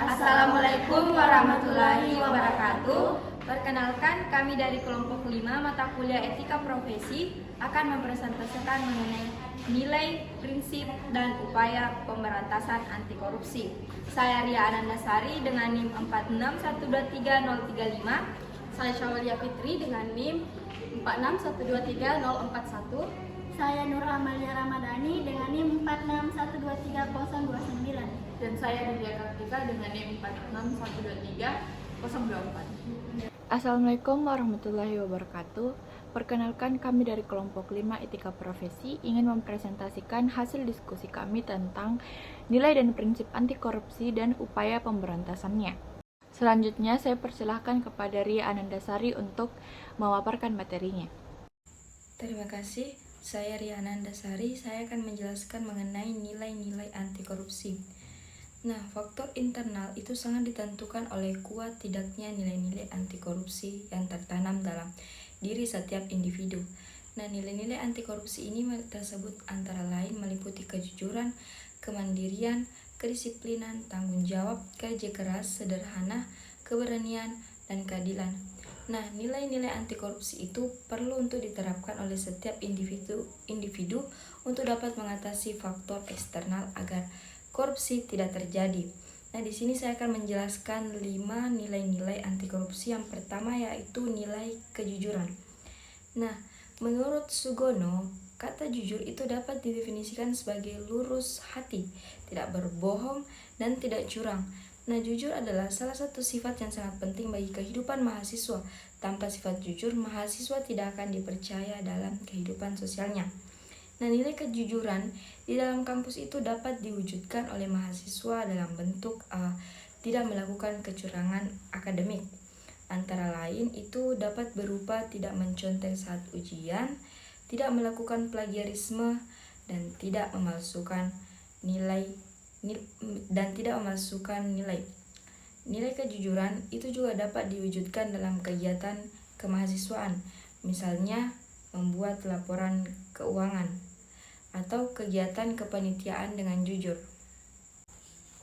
Assalamualaikum warahmatullahi wabarakatuh. Perkenalkan, kami dari kelompok 5 mata kuliah Etika Profesi akan mempresentasikan mengenai nilai, prinsip, dan upaya pemberantasan anti korupsi. Saya Ria Anandasari dengan NIM 46123.035. Saya Syawalia Fitri dengan NIM 46123.041. Saya Nur Amalia Ramadhani dengan NIM 46123.029. Dan saya Dindia Kartika dengan NIM 46123.024. Assalamualaikum warahmatullahi wabarakatuh. Perkenalkan, kami dari kelompok 5 Etika Profesi ingin mempresentasikan hasil diskusi kami tentang nilai dan prinsip anti korupsi dan upaya pemberantasannya. Selanjutnya saya persilahkan kepada Ria Anandasari untuk memaparkan materinya. Terima kasih. Saya Ria Anandasari. Saya akan menjelaskan mengenai nilai-nilai anti korupsi. Nah, faktor internal itu sangat ditentukan oleh kuat tidaknya nilai-nilai anti korupsi yang tertanam dalam diri setiap individu. Nah, nilai-nilai anti korupsi ini tersebut antara lain meliputi kejujuran, kemandirian, kedisiplinan, tanggung jawab, kerja keras, sederhana, keberanian, dan keadilan. Nah, nilai-nilai anti korupsi itu perlu untuk diterapkan oleh setiap individu untuk dapat mengatasi faktor eksternal agar korupsi tidak terjadi. Nah, di sini saya akan menjelaskan 5 nilai-nilai anti korupsi. Yang pertama yaitu nilai kejujuran. Nah, menurut Sugono, kata jujur itu dapat didefinisikan sebagai lurus hati, tidak berbohong, dan tidak curang. Nah, jujur adalah salah satu sifat yang sangat penting bagi kehidupan mahasiswa. Tanpa sifat jujur, mahasiswa tidak akan dipercaya dalam kehidupan sosialnya. Nah, nilai kejujuran di dalam kampus itu dapat diwujudkan oleh mahasiswa dalam bentuk tidak melakukan kecurangan akademik. Antara lain itu dapat berupa tidak mencontek saat ujian, tidak melakukan plagiarisme, dan tidak memalsukan nilai. Nilai kejujuran itu juga dapat diwujudkan dalam kegiatan kemahasiswaan, misalnya membuat laporan keuangan atau kegiatan kepanitiaan dengan jujur.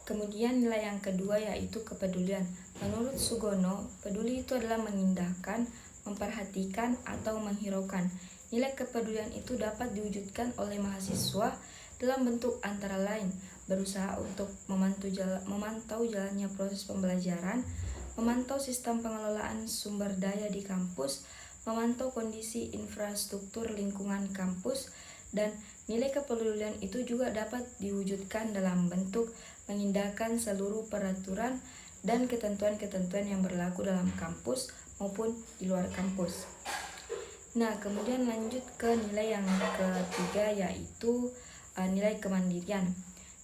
Kemudian nilai yang kedua yaitu kepedulian. Menurut Sugono, peduli itu adalah mengindahkan, memperhatikan, atau menghiraukan. Nilai kepedulian itu dapat diwujudkan oleh mahasiswa dalam bentuk antara lain berusaha untuk memantau jalannya proses pembelajaran, memantau sistem pengelolaan sumber daya di kampus, memantau kondisi infrastruktur lingkungan kampus, dan nilai kepedulian itu juga dapat diwujudkan dalam bentuk mengindahkan seluruh peraturan dan ketentuan-ketentuan yang berlaku dalam kampus maupun di luar kampus. Nah, kemudian lanjut ke nilai yang ketiga yaitu nilai kemandirian.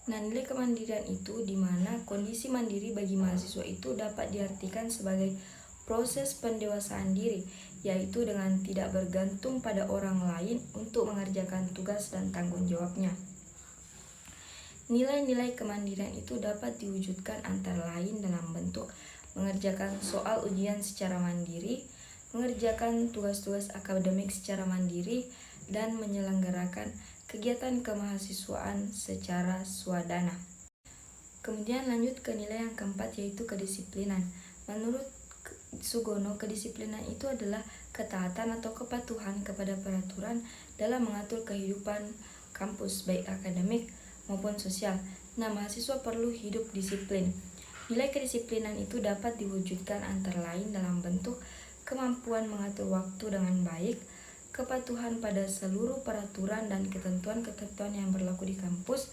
Nah, nilai kemandirian itu di mana kondisi mandiri bagi mahasiswa itu dapat diartikan sebagai proses pendewasaan diri, yaitu dengan tidak bergantung pada orang lain untuk mengerjakan tugas dan tanggung jawabnya. Nilai-nilai kemandirian itu dapat diwujudkan antara lain dalam bentuk mengerjakan soal ujian secara mandiri, mengerjakan tugas-tugas akademik secara mandiri, dan menyelenggarakan kegiatan kemahasiswaan secara swadana. Kemudian lanjut ke nilai yang keempat yaitu kedisiplinan. Menurut Sugono, kedisiplinan itu adalah ketaatan atau kepatuhan kepada peraturan dalam mengatur kehidupan kampus baik akademik maupun sosial. Nah, mahasiswa perlu hidup disiplin. Nilai kedisiplinan itu dapat diwujudkan antara lain dalam bentuk kemampuan mengatur waktu dengan baik, kepatuhan pada seluruh peraturan dan ketentuan-ketentuan yang berlaku di kampus,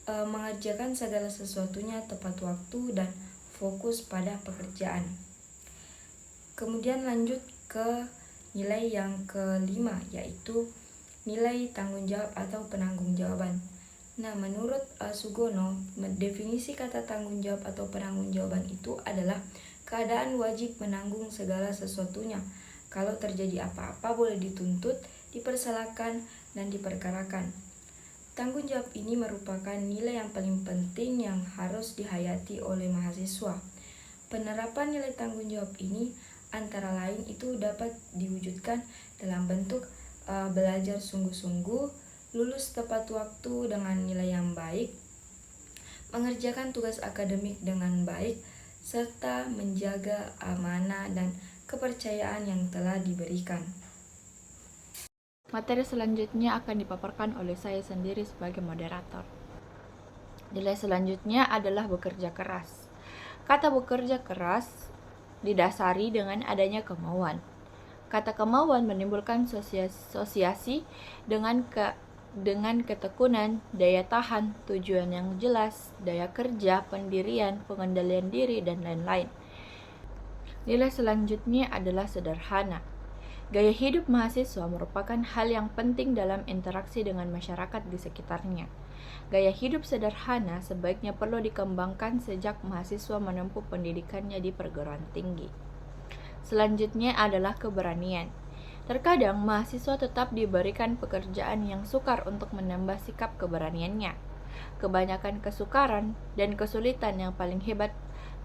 mengerjakan segala sesuatunya tepat waktu, dan fokus pada pekerjaan. Kemudian lanjut ke nilai yang kelima yaitu nilai tanggung jawab atau penanggung-jawaban. Nah, menurut Sugono, definisi kata tanggung jawab atau penanggung-jawaban itu adalah keadaan wajib menanggung segala sesuatunya. Kalau terjadi apa-apa boleh dituntut, dipersalahkan, dan diperkarakan. Tanggung jawab ini merupakan nilai yang paling penting yang harus dihayati oleh mahasiswa. Penerapan nilai tanggung jawab ini antara lain itu dapat diwujudkan dalam bentuk belajar sungguh-sungguh, lulus tepat waktu dengan nilai yang baik, mengerjakan tugas akademik dengan baik, serta menjaga amanah dan kepercayaan yang telah diberikan. Materi selanjutnya akan dipaparkan oleh saya sendiri sebagai moderator. Nilai selanjutnya adalah bekerja keras. Kata bekerja keras didasari dengan adanya kemauan. Kata kemauan menimbulkan asosiasi dengan ketekunan, daya tahan, tujuan yang jelas, daya kerja, pendirian, pengendalian diri, dan lain-lain. Nilai selanjutnya adalah sederhana. Gaya hidup mahasiswa merupakan hal yang penting dalam interaksi dengan masyarakat di sekitarnya. Gaya hidup sederhana sebaiknya perlu dikembangkan sejak mahasiswa menempuh pendidikannya di perguruan tinggi. Selanjutnya adalah keberanian. Terkadang mahasiswa tetap diberikan pekerjaan yang sukar untuk menambah sikap keberaniannya. Kebanyakan kesukaran dan kesulitan yang paling hebat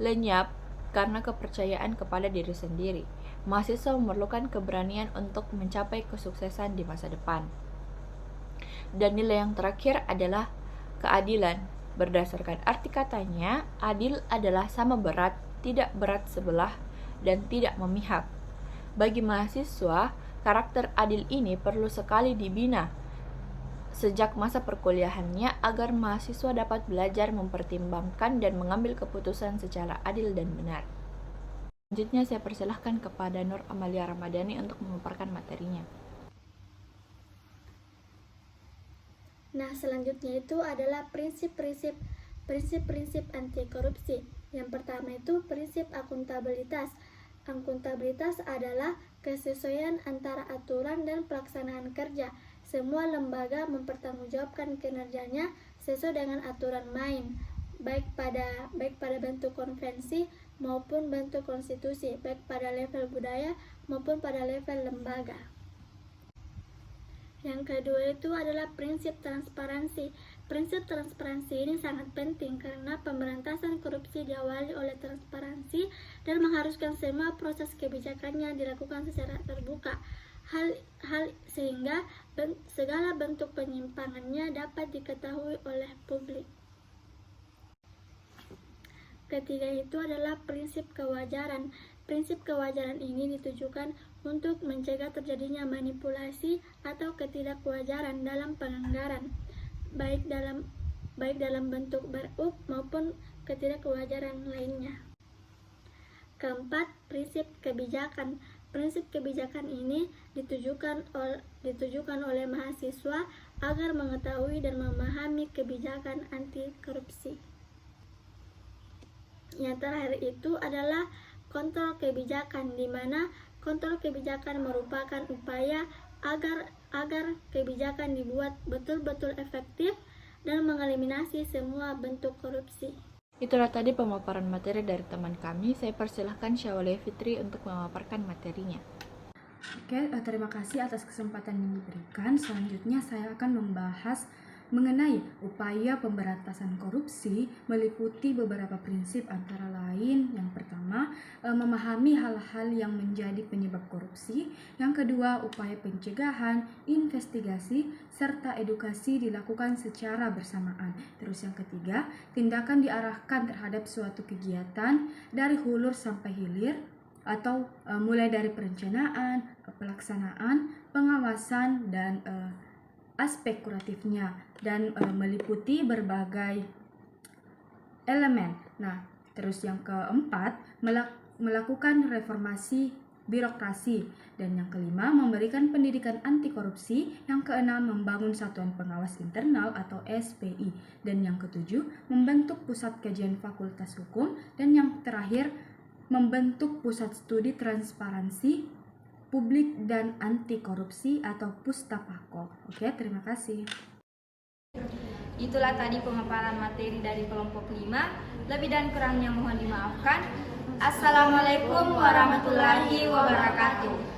lenyap karena kepercayaan kepada diri sendiri. Mahasiswa memerlukan keberanian untuk mencapai kesuksesan di masa depan. Dan nilai yang terakhir adalah keadilan. Berdasarkan arti katanya, adil adalah sama berat, tidak berat sebelah, dan tidak memihak. Bagi mahasiswa, karakter adil ini perlu sekali dibina sejak masa perkuliahannya agar mahasiswa dapat belajar mempertimbangkan dan mengambil keputusan secara adil dan benar. Selanjutnya saya persilahkan kepada Nur Amalia Ramadhani untuk memaparkan materinya. Nah, selanjutnya itu adalah prinsip-prinsip anti korupsi. Yang pertama itu prinsip akuntabilitas. Akuntabilitas adalah kesesuaian antara aturan dan pelaksanaan kerja. Semua lembaga mempertanggungjawabkan kinerjanya sesuai dengan aturan main, baik pada bentuk konvensi maupun bentuk konstitusi, baik pada level budaya maupun pada level lembaga. Yang kedua itu adalah prinsip transparansi. Prinsip transparansi ini sangat penting karena pemberantasan korupsi diawali oleh transparansi dan mengharuskan semua proses kebijakannya dilakukan secara terbuka. Hal sehingga segala bentuk penyimpangannya dapat diketahui oleh publik. Ketiga itu adalah prinsip kewajaran. Prinsip kewajaran ini ditujukan untuk mencegah terjadinya manipulasi atau ketidakwajaran dalam penganggaran, baik dalam bentuk berup maupun ketidakwajaran lainnya. Keempat, prinsip kebijakan. Prinsip kebijakan ini ditujukan oleh mahasiswa agar mengetahui dan memahami kebijakan anti korupsi. Yang terakhir itu adalah kontrol kebijakan, di mana kontrol kebijakan merupakan upaya agar kebijakan dibuat betul-betul efektif dan mengeliminasi semua bentuk korupsi. Itulah tadi pemaparan materi dari teman kami. Saya persilahkan Syawalia Fitri untuk memaparkan materinya. Oke, terima kasih atas kesempatan yang diberikan. Selanjutnya saya akan membahas mengenai upaya pemberantasan korupsi meliputi beberapa prinsip antara lain. Yang pertama, memahami hal-hal yang menjadi penyebab korupsi. Yang kedua, upaya pencegahan, investigasi, serta edukasi dilakukan secara bersamaan. Terus yang ketiga, tindakan diarahkan terhadap suatu kegiatan dari hulu sampai hilir atau mulai dari perencanaan, pelaksanaan, pengawasan, dan aspek kuratifnya, dan meliputi berbagai elemen. Nah, terus yang keempat, melakukan reformasi birokrasi, dan yang kelima, memberikan pendidikan anti korupsi. Yang keenam, membangun satuan pengawas internal atau SPI, dan yang ketujuh, membentuk pusat kajian fakultas hukum, dan yang terakhir, membentuk pusat studi transparansi publik dan anti korupsi atau Pustapako. Oke, terima kasih. Itulah tadi pemaparan materi dari kelompok 5. Lebih dan kurangnya mohon dimaafkan. Assalamualaikum warahmatullahi wabarakatuh.